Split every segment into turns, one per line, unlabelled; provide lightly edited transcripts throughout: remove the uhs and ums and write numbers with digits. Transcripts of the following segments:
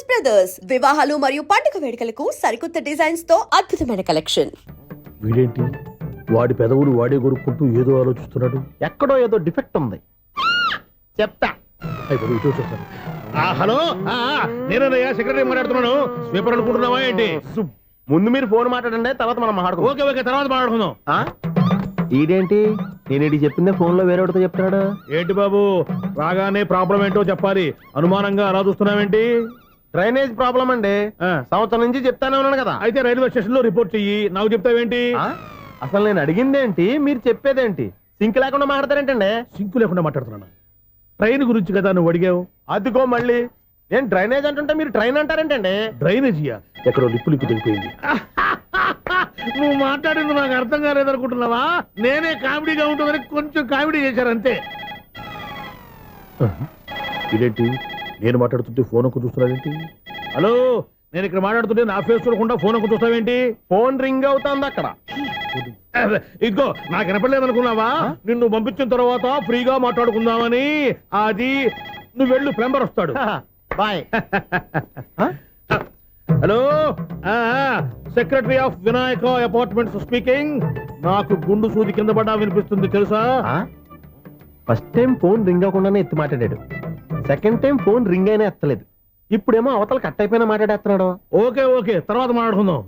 Brothers వివాహాలు మరియు పండుగ వేడుకలకు సరికొత్త డిజైన్స్ తో అద్భుతమైన కలెక్షన్.
వీడేంటి వాడి పెదవులు వాడే కొరుక్కుంటూ ఏదో ఆలోచిస్తున్నాడు.
ఎక్కడో ఏదో డిఫెక్ట్ ఉంది, చెప్తా.
అయిపోయి ఇటు వచ్చేస్తాను.
హలో, నేనయ్యా సెక్రటరీ మాట్లాడుతున్నాను. స్వీపర్ అనుకుంటున్నావా ఏంటి?
ముందు మీరు ఫోన్ మాట్లాడండి, తర్వాత మనం మాట్లాడుకో.
ఓకే ఓకే, తర్వాత మాట్లాడుకుందాం.
ఈడేంటి నేను ఇటు చెప్పిందే ఫోన్ లో వేరేవాడితో చెప్తున్నాడు.
ఏంటి బాబు, రాగానే ప్రాబ్లం ఏంటో చెప్పాలి. అనుమానంగా అలా చూస్తున్నావేంటి?
డ్రైనేజ్ ప్రాబ్లం అండి. సంవత్సరం నుంచి చెప్తానే ఉన్నాను కదా.
అయితే రైల్వే స్టేషన్ లో రిపోర్ట్ చెయ్యి. నాకు చెప్తావేంటి?
అసలు నేను అడిగిందేంటి, మీరు చెప్పేదేంటి? సింక్ లేకుండా మాట్లాడతారేంటండి?
సింకు లేకుండా మాట్లాడుతున్నాను. ట్రైన్ గురించి కదా నువ్వు అడిగావు.
అదిగో మళ్ళీ నేను డ్రైనేజ్ అంటుంటే మీరు ట్రైన్ అంటారేంటండి?
డ్రైనేజీయా?
ఎక్కడో లిప్పు లిప్పు దిగిపోయింది.
నువ్వు మాట్లాడింది నాకు అర్థం కాలేదనుకుంటున్నావా? నేనే కామెడీగా ఉంటుందని కొంచెం కామెడీ చేశారు అంతే.
ఇదేంటి నేను మాట్లాడుతుంటే ఫోన్ ఒక్క చూస్తున్నాడేంటి?
హలో, నేను ఇక్కడ మాట్లాడుతుంటే నా ఫేస్ చూడకుండా ఫోన్ ఒక్క చూస్తావేంటి?
ఫోన్ రింగ్ అవుతుంది అక్కడ.
ఇదిగో నాకు వినపడలేదు అనుకున్నావా? నిన్ను పంపించిన తర్వాత ఫ్రీగా మాట్లాడుకుందామని. అది నువ్వు వెళ్ళు, ప్లంబర్ వస్తాడు.
Bye.
Hello, secretary of Vinayaka apartments speaking. నాకు గుండు సూది కింద పడ్డా వినిపిస్తుంది తెలుసా?
ఫస్ట్ టైం ఫోన్ రింగ్ అవ్వకుండానే ఎత్తి మాట్లాడాడు. సెకండ్ టైం ఫోన్ రింగ్ అయినా ఎత్తలేదు. ఇప్పుడేమో అవతల కట్ అయిపోయినా మాట్లాడేస్తున్నాడు.
ఓకే ఓకే, తర్వాత మాట్లాడుకుందాం.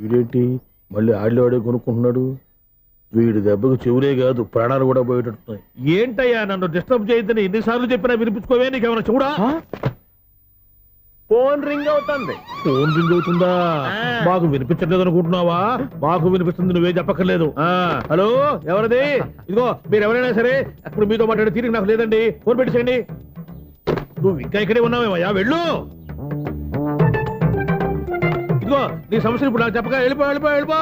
వీడేంటి మళ్ళీ ఆడేవాడే కొనుక్కుంటున్నాడు. వీడి దెబ్బకు చెవులే కాదు ప్రాణాలు కూడా పోయేటట్టున్నాయి.
ఏంటయ్యా నన్ను డిస్టర్బ్ చేయొద్దని ఎన్నిసార్లు చెప్పినా వినిపించుకోవే? నీకేమైనా చూడా?
ఫోన్ రింగ్ అవుతుంది.
ఫోన్ రింగ్ అవుతుందా? మాకు వినిపించట్లేదు అనుకుంటున్నావా? మాకు వినిపిస్తుంది, నువ్వే చెప్పక్కర్లేదు. హలో, ఎవరిది? ఇదిగో మీరు ఎవరైనా సరే ఇప్పుడు మీతో మాట్లాడే తీరిక నాకు లేదండి. ఫోన్ పెట్టేసేయండి. నువ్వు ఇంకా ఇక్కడే ఉన్నావేమయ్యా, వెళ్ళు. ఇదిగో నీ సమస్యలు ఇప్పుడు నాకు చెప్పక వెళ్ళిపో వెళ్ళిపో వెళ్ళిపో.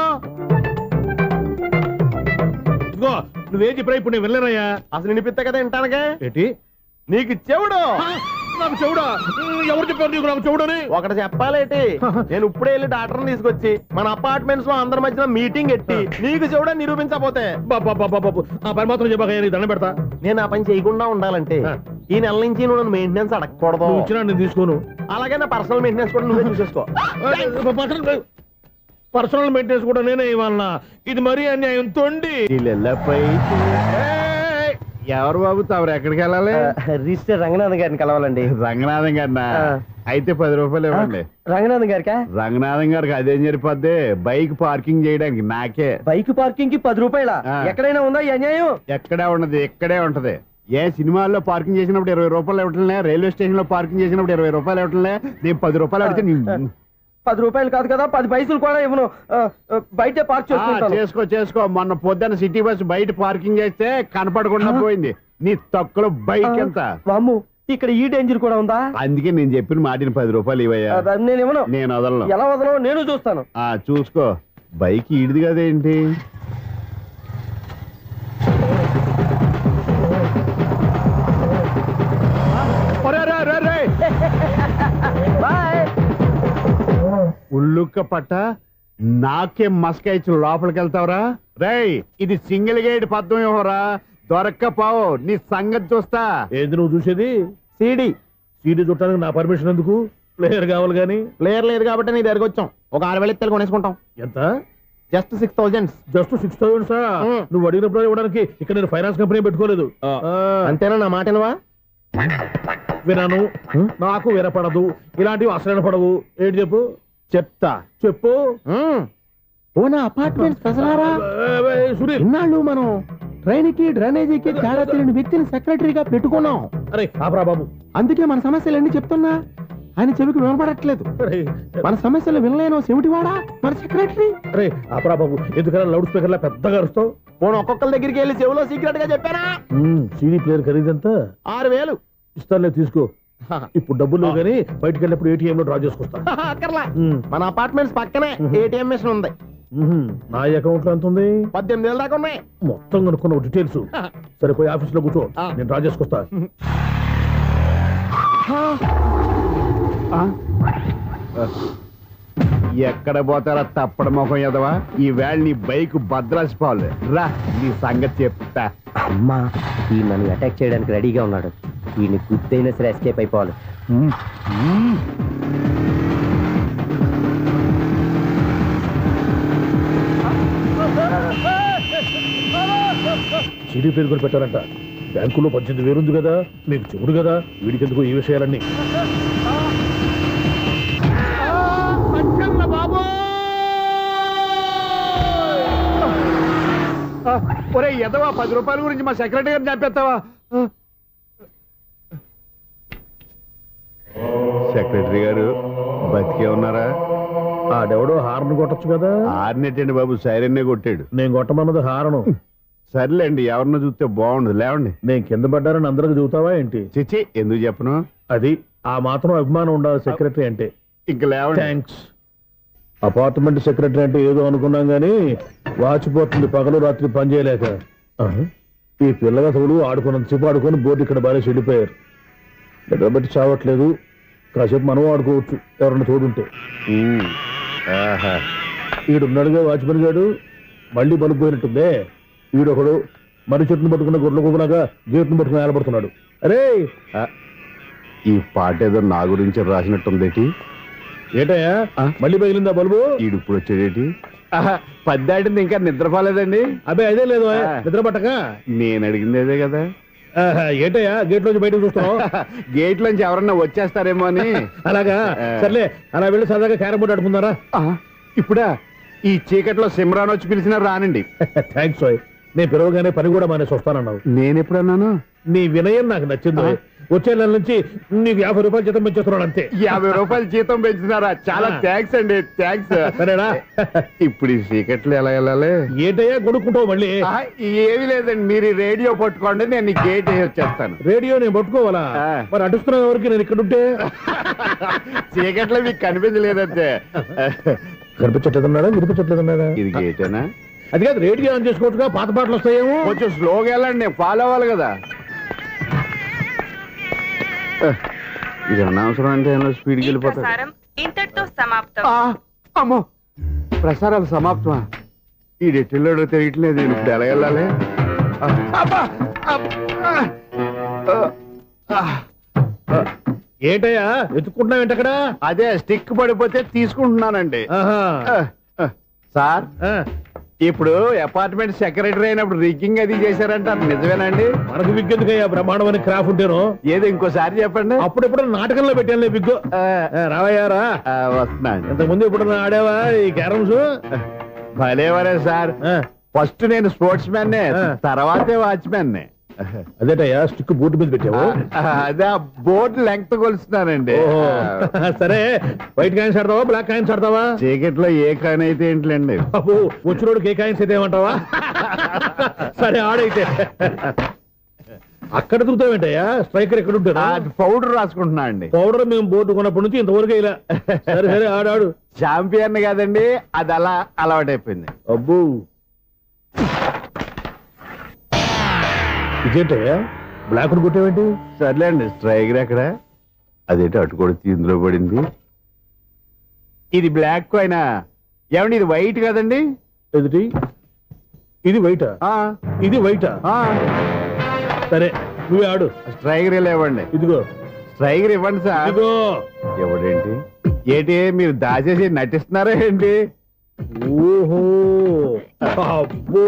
ఇదిగో నువ్వేం చెప్పరా ఇప్పుడు నేను వెళ్ళానయ్యా.
అసలు వినిపిస్తా కదా వింటానగా.
ఏంటి
నీకు చెవుడు?
నాకు చెవుడా? ఎవరు చెప్పారు నీకు నాకు చెవుడని?
ఒకటి చెప్పాలేటి. నేను ఇప్పుడే వెళ్ళి డాక్టర్ని తీసుకొచ్చి మన అపార్ట్మెంట్స్ లో అందరి మధ్యన మీటింగ్ ఎట్టి నీకు చెవుడని నిరూపించకపోతే
బాబు ఆ పని మాత్రం చెప్పక నీకు దండం పెడతా.
నేను ఆ పని చేయకుండా ఉండాలంటే ఈ నెల నుంచి నువ్వు నన్ను మెయింటెనెన్స్ అడగకూడదు.
ఇచ్చినా నేను తీసుకోను.
అలాగే నా పర్సనల్ మెయింటెనెన్స్ కూడా నువ్వే చూసేసుకో.
పర్సనల్ మెయింటెనెన్స్ కూడా నేనే ఇవ్వాలన్నా? ఇది మరీ అన్యాయం తొండి.
ఎవరు బాబు తమరు ఎక్కడికి వెళ్ళాలి?
రిజిస్టర్ రంగనాథన్ గారిని కలవాలండి.
రంగనాథం గారినా? అయితే 10 రూపాయలు ఇవ్వండి.
రంగనాథన్ గారికా?
రంగనాథం గారికి అదేం సరిపోద్ది, బైక్ పార్కింగ్ చేయడానికి నాకే.
బైక్ పార్కింగ్ కి 10 రూపాయల? ఎక్కడైనా ఉందా ఈ అన్యాయం?
ఎక్కడే ఉండదు, ఇక్కడే ఉంటది. ఏ సినిమాల్లో పార్కింగ్ చేసినప్పుడు 20 రూపాయలు ఇవ్వట్లే, రైల్వే స్టేషన్ లో పార్కింగ్ చేసినప్పుడు 20 రూపాయలు ఇవ్వట్లే. నేను 10 రూపాయలు అడిగితే
10 రూపాయలు కాదు కదా, 10 పైసలు కూడా ఇవ్వను. బయటే పార్క్
చేసుకో. మొన్న పొద్దున్న సిటీ బస్ బయట పార్కింగ్ చేస్తే కనపడకుండా పోయింది. నీ తక్కువ బైక్ ఎంత?
వామ్ము, ఇక్కడ ఈ డేంజర్ కూడా ఉందా?
అందుకే నేను చెప్పిన మాటిని 10 రూపాయలు ఇవ్వయ్యా.
నేను ఇవ్వను.
నేను వదలను.
ఎలా వదలను? నేను చూస్తాను.
చూసుకో. బైక్ ఈడిది కదేంటి? ఉల్లుక్క పట్ట నాకే మస్క ఇచ్చి లోపలికి వెళ్తావురా? రేయ్, ఇది సింగిల్ గేట్ పద్మం ఇవ్వరా, దొరక్కపోవు నీ సంగతి చూస్తా.
ఏంది నువ్వు చూసేది?
సీడీ
చూడటానికి నా పర్మిషన్ ఎందుకు? ప్లేయర్ కావాలి గానీ.
ప్లేయర్ లేదు కాబట్టి నీ దగ్గరకు వచ్చాం. ఒక 6,000 ఇత్తలు కొనేసుకుంటాం.
ఎంత?
జస్ట్ 6,000.
Just 6,000 sir? నువ్వు అడిగినప్పుడు ఇవ్వడానికి ఇక్కడ నేను ఫైనాన్స్ కంపెనీ పెట్టుకోలేదు.
అంతేనా? నా మాటనువా?
వినను, నాకు వినపడదు. ఇలాంటివి అసలు వినపడవు. ఏంటి చెప్పు?
చెప్తా.
చెప్పు.
అపార్ట్మెంట్స్ ప్రజలారా,
సునీల్,
ఇన్నాళ్ళు మనం ట్రైన్ కి డ్రైనేజీకి తేడా తెలియని వ్యక్తిని సెక్రటరీగా పెట్టుకున్నాం.
అరే ఆపరా బాబు.
అందుకే మన సమస్యలన్నీ చెప్తున్నా ఆయన చెవికి వినపడట్లేదు. మన సమస్యలు వినలేను చెవిటివాడా మన సెక్రటరీ.
అరే ఆపరా బాబు, ఎందుకన్నా లౌడ్ స్పీకర్ లా పెద్దగా అరుస్తావు?
పోను ఒక్కొక్కరి దగ్గరికి వెళ్ళి చెవిలో సీక్రెట్ గా చెప్పానా?
CD player ఖరీదంతా
6,000.
ఇస్తానులే, తీసుకో. ఇప్పుడు డబ్బులు గానీ బయటికి వెళ్ళినప్పుడు ఏటీఎం లో డ్రా చేసుకొస్తా.
అక్కర్లా, మన అపార్ట్మెంట్స్ పక్కనే ఏటీఎం మిషన్ ఉంది.
నా అకౌంట్ లో ఎంత ఉంది?
18,000 దాకా ఉన్నాయి.
మొత్తం కనుక్కున్న డీటెయిల్స్. సరిపోయి ఆఫీస్ లో కూర్చో, నేను డ్రా చేసుకొస్తా.
ఎక్కడ పోతారా తప్పడ మొఖం ఎదవా? ఈ వేళ నీ బైక్ భద్రాసిపోవాలి రా, నీ సంగతి చెప్తా.
అమ్మా, ఈ నన్ను అటాక్ చేయడానికి రెడీగా ఉన్నాడు. ఈయన గుర్తైనా సరే ఎస్కేప్ అయిపోవాలి.
సీడీ పేరు కూడా పెట్టారంట. బ్యాంకులో 18,000 ఉంది కదా, మీకు చెవుడు కదా, వీడికెందుకు ఈ విషయాలన్నీ.
ఒరే ఎదవా, 10 రూపాయల గురించి మా సెక్రటరీ గారిని చంపేస్తావా? సెక్రటరీ గారు బతికే ఉన్నారా?
ఆడెవడో హార్న్ కొట్టచ్చు కదా.
ఆరినెట్టండి బాబు, సైరన్నే కొట్టాడు.
నేను కొట్టమన్నది హారను.
సర్లేండి, ఎవరినో చూస్తే బాగుండదు, లేవండి.
నేను కింద పడ్డారని అందరికి చూతావా ఏంటి?
చిచ్చి, ఎందుకు చెప్పను?
అది ఆ మాత్రం అభిమానం ఉండాలి సెక్రటరీ అంటే.
ఇంక లేవండి.
థ్యాంక్స్. అపార్ట్మెంట్ సెక్రటరీ అంటే ఏదో అనుకున్నాం గానీ వాచిపోతుంది పగలు రాత్రి పని చేయలేక. ఈ పిల్లగా తోడు ఆడుకున్నంతసేపు ఆడుకొని బోర్డు ఇక్కడ బాగా చెడిపోయారు. నిద్రబట్టి చావట్లేదు. కాసేపు మనం ఆడుకోవచ్చు ఎవరన్నా తోడుంటే. ఈడున్నాడుగా వాచ్మెన్ గాడు, మళ్ళీ బలుపు పోయినట్టుందే. ఈడొకడు మరి చెట్టును పట్టుకున్న గొడ్ల కుక్కలాగా గేట్ను పట్టుకుని ఏలబడుతున్నాడు. అరే
ఈ పాట ఏదో నా గురించి రాసినట్టుందేటి.
ఏటయ్యా మళ్ళీ పగిలిందా బల్బు?
ఈడు ఇప్పుడు వచ్చేదేటి? 10 దాటింది, ఇంకా నిద్రపోలేదండి.
అబ్బే అదే లేదు నిద్ర పట్టక.
నేను అడిగింది అదే కదా.
ఏటయ్యా గేట్ లోంచి బయటకు చూస్తున్నావు?
గేట్ లోంచి ఎవరన్నా వచ్చేస్తారేమో అని.
అలాగా, సర్లే అలా వెళ్ళి సరదాగా క్యారం బోర్డు ఆడుకుందారా?
ఇప్పుడా? ఈ చీకట్లో సిమ్రాన్ వచ్చి పిలిచినా రానండి.
థ్యాంక్స్ ఓయ్. నేను పిలవగానే పని కూడా మానేసి వస్తానన్నావు.
నేను ఎప్పుడన్నాను?
నీ వినయం నాకు నచ్చింది. వచ్చే నెల నుంచి నీకు 50 రూపాయలు జీతం పెంచేస్తున్నాడు అంతే.
50 రూపాయలు జీతం పెంచినారా? చాలా థ్యాంక్స్ అండి, థ్యాంక్స్.
సరేనా?
ఇప్పుడు ఈ చీకట్లు ఎలా వెళ్ళాలి?
ఏంటయ్యా కొనుక్కుంటావు మళ్ళీ?
ఏమి లేదండి, మీరు ఈ రేడియో పట్టుకోండి, నేను ఈ గేట్ వేసి వచ్చేస్తాను.
రేడియో నేను పట్టుకోవాలా? మరి అడుస్తున్నావు ఎవరికి నేను ఇక్కడ ఉంటే?
చీకట్లో మీకు కనిపించలేదంతే.
కనిపించట్లేదన్నాడా వినిపించట్లేదన్నాడా?
ఇది గేటేనా?
అది కాదు, రేడియో ఆన్ చేసుకోవచ్చుగా, పాత పాటలు వస్తాయేమో.
కొంచెం స్లోగా వెళ్ళండి, నేను ఫాలో అవ్వాలి కదా. ఇది అనవసరం అంటే స్పీడ్కి వెళ్ళిపోతాడు.
ప్రసారం ఇంతటితో సమాప్తం.
అమ్మో, ప్రసారాలు సమాప్తమా? ఈ డెట్టిల్లోడో తెలియట్లేదు, నేను ఇప్పుడు ఎలా వెళ్ళాలి?
ఏంటయ్యా వెతుక్కుంటున్నావు ఏంటక్కడ?
అదే స్టిక్ పడిపోతే తీసుకుంటున్నానండి. సార్, ఇప్పుడు అపార్ట్మెంట్ సెక్రటరీ అయినప్పుడు రిగ్గింగ్ అది చేశారంట, నిజమేనండి?
మనకు విగ్గెందుకయ్యా, బ్రహ్మాండమని క్రాఫ్ ఉంటేను.
ఏదో ఇంకోసారి చెప్పండి.
అప్పుడెప్పుడు నాటకంలో పెట్టానులే బిగ్గు. రావయ్యారా?
వస్తున్నా.
ఇంతకు ముందు ఇప్పుడు ఆడావా ఈ క్యారమ్స్?
భలేవరే సార్, ఫస్ట్ నేను స్పోర్ట్స్ మ్యాన్, తర్వాతే వాచ్మెన్.
అదేటయ్యా స్టిక్ బూట్ మీద పెట్టావు?
అదే బోర్డు లెంగ్త్ కొలుస్తున్నానండి.
సరే, వైట్ కాయిన్స్ ఆడతావా బ్లాక్ కాయిన్స్ ఆడతావా?
చీకట్ లో ఏ కాయిన్ అయితే ఏంటిలేండి.
బాబు వచ్చినోడికి ఏ కాయిన్స్ అయితే ఏమంటావా? సరే ఆడైతే. అక్కడ దూతావేంటయ్యా? స్ట్రైకర్ ఎక్కడ ఉంటారా?
పౌడర్ రాసుకుంటున్నా అండి.
పౌడర్ మేము బోర్డు కొన్నప్పటి నుంచి ఇంతవరకు ఇలా. సరే సరే ఆడాడు.
చాంపియన్ కాదండి, అది అలా అలవాటైపోయింది.
అబ్బు ఇదేంటయ్యా బ్లాక్ కొట్టేవేంటి?
సర్లేండి, స్ట్రైకర్ ఎక్కడ? అదేంటి అటుకొడితే ఇందులో పడింది. ఇది బ్లాక్ అయినా ఏమండి, ఇది వైట్ కదండి?
ఎదుటి ఇది వైటా? ఇది వైటా? సరే నువ్వే ఆడు.
స్ట్రైకర్ ఇలా ఇవ్వండి.
ఇదిగో
స్ట్రైకర్ ఇవ్వండి సార్.
ఇదిగో.
ఎవడేంటి ఏంటి మీరు దాచేసి నటిస్తున్నారా ఏంటి?
ఓహో, అబ్బో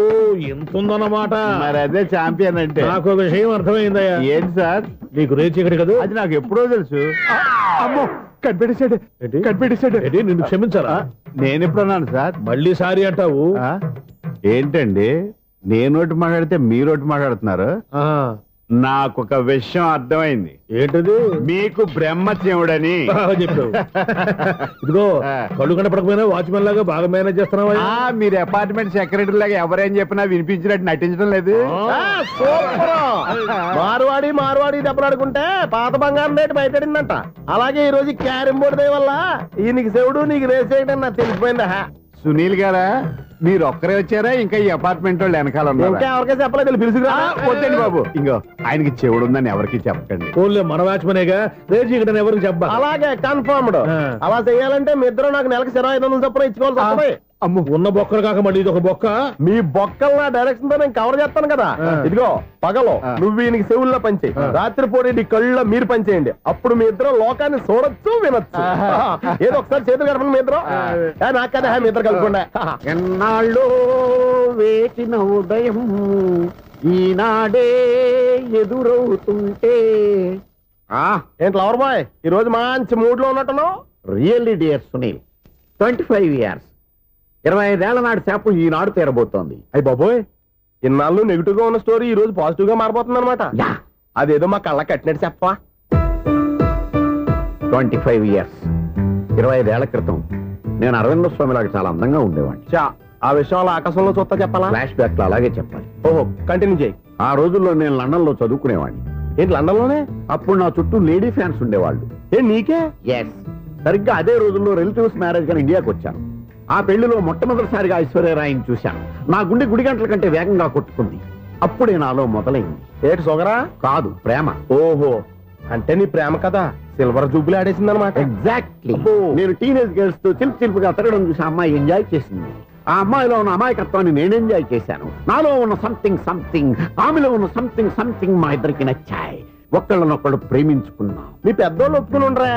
ఎంత ఉందన్నమాట.
మరి అదే చాంపియన్ అంటే.
నాకు విషయం అర్థమైందయ్యా.
ఏంటి సార్?
నీకు రేచి ఇక్కడ కదా?
అది నాకు ఎప్పుడో తెలుసు. అమ్మో, కనిపెట్టేశాడు, కనిపెట్టేశాడు.
నిన్ను క్షమించాలా?
నేను ఎప్పుడన్నాను సార్?
మళ్ళీ సారీ అంటావు?
ఏంటండి, నేనోటి మాట్లాడితే మీరోటి మాట్లాడుతున్నారు? నాకు ఒక విషయం అర్థమైంది.
ఏంటది?
మీకు బ్రహ్మత్యముడని
చెప్పావు. ఇదిగో, కళ్ళు కనపడకపోయినా వాచ్మెన్ లాగా బాగా మేనేజ్ చేస్తున్నావా?
మీరు అపార్ట్మెంట్ సెక్రటరీ లాగా ఎవరేం చెప్పినా వినిపించినట్టు నటించడం లేదు.
మార్వాడి మార్వాడి దెబ్బలాడుకుంటే పాత బంగారం రేటు బయటడిందంట. అలాగే ఈ రోజు క్యారం బోర్డు దే వల్ల ఈయనకి శివుడు నీకు రేసేయడం నాకు తెలిసిపోయిందా?
సునీల్ గారా, మీరు ఒక్కరే వచ్చారా? ఇంకా ఈ అపార్ట్మెంట్ వాళ్ళు వెనకాల
ఇంకా ఎవరికై చెప్పలేదు, పిలుచుకురా.
వద్దండి బాబు, ఇంకో ఆయనకి చెవుడు ఉందని ఎవరికి చెప్పకండి.
ఓన్లీ మన వాచ్మనేగా, రేచి ఇక్కడ ఎవరికి చెప్పా.
అలాగే కన్ఫర్మ్డ్. అలా చెయ్యాలంటే మీ ఇద్దరు నాకు నెలకు 2500 చొప్పున ఇచ్చుకోవాల్సి వస్తుంది.
అమ్ము,
ఉన్న బొక్కలు కాక మళ్ళీ ఇది ఒక బొక్క.
మీ బొక్కలు నా డైరెక్షన్ తో నేను కవర్ చేస్తాను కదా. ఇదిగో పగలో నువ్వు ఈయనకి చెవుల్లో పంచేయి, రాత్రిపూట నీ కళ్ళలో మీరు పనిచేయండి. అప్పుడు మీ ఇద్దరు లోకాన్ని చూడొచ్చు, వినొచ్చు. ఏదో ఒకసారి చేతులు గడపండి మీ ఇద్దరు. నాకదే మీ ఇద్దరు కలుపుకుండా.
ఎన్నాళ్ళు వేచిన ఉదయం ఈనాడే ఎదురవుతుంటే
ఏంటి లవర్ బాయ్ ఈ రోజు మంచి మూడ్ లో ఉన్నట్టున్నావు?
రియల్లీ డియర్ సునీల్ 25 years 25 ఏళ్ల నాటి శాపం ఈనాడు తీరబోతోంది.
అయ్యి బాబోయ్, ఇన్నాళ్ళు నెగిటివ్ గా ఉన్న స్టోరీ ఈ రోజు పాజిటివ్ గా మారిపోతుంది అనమాట.
యా
అదేదో మా కళ్ళ కట్టినట్టు చెప్పవా?
25 years 25 ఏళ్ల క్రితం నేను అరవింద స్వామిలాగా చాలా అందంగా ఉండేవాడిని.
చా, ఆ విషయాలు ఆకాశంలో చూస్తా చెప్పాలా?
ఫ్లాష్ బ్యాక్ లో అలాగే చెప్పాలి.
ఓహో, కంటిన్యూ చేయి.
ఆ రోజుల్లో నేను లండన్ లో చదువుకునేవాడిని.
ఏంటి లండన్ లోనే?
అప్పుడు నా చుట్టూ లేడీ ఫ్యాన్స్ ఉండేవాళ్ళు.
ఏ నీకే?
ఎస్, సరిగ్గా అదే రోజుల్లో రిలేటివ్స్ మ్యారేజ్ గా ఇండియాకి వచ్చాను. ఆ పెళ్లిలో మొట్టమొదటిసారిగా ఐశ్వర్యరాయిని చూశాను. నా గుండె గుడి గంటల కంటే వేగంగా కొట్టుకుంది. అప్పుడే నాలో మొదలైంది.
ఏటి సొగరా?
కాదు, ప్రేమ.
ఓహో, అంటే నీ ప్రేమ కదా సిల్వర్ జూబులు ఆడేసింది అనమాట.
ఎగ్జాక్ట్లీ.
అబ్బో.
నేను టీనేజ్ గర్ల్స్ తో చిలుపు చిలుపుగా తిరగడం చూసి ఆ అమ్మాయి ఎంజాయ్ చేసింది. ఆ అమ్మాయిలో ఉన్న అమాయకత్వాన్ని నేను ఎంజాయ్ చేశాను. నాలో ఉన్న సంథింగ్ ఆమెలో ఉన్న సంథింగ్ మా ఇద్దరికి నచ్చాయి. ఒక్కళ్ళనొక్కడు ప్రేమించుకున్నాం.
మీ పెద్దోళ్ళు ఒప్పుకుని ఉండరా?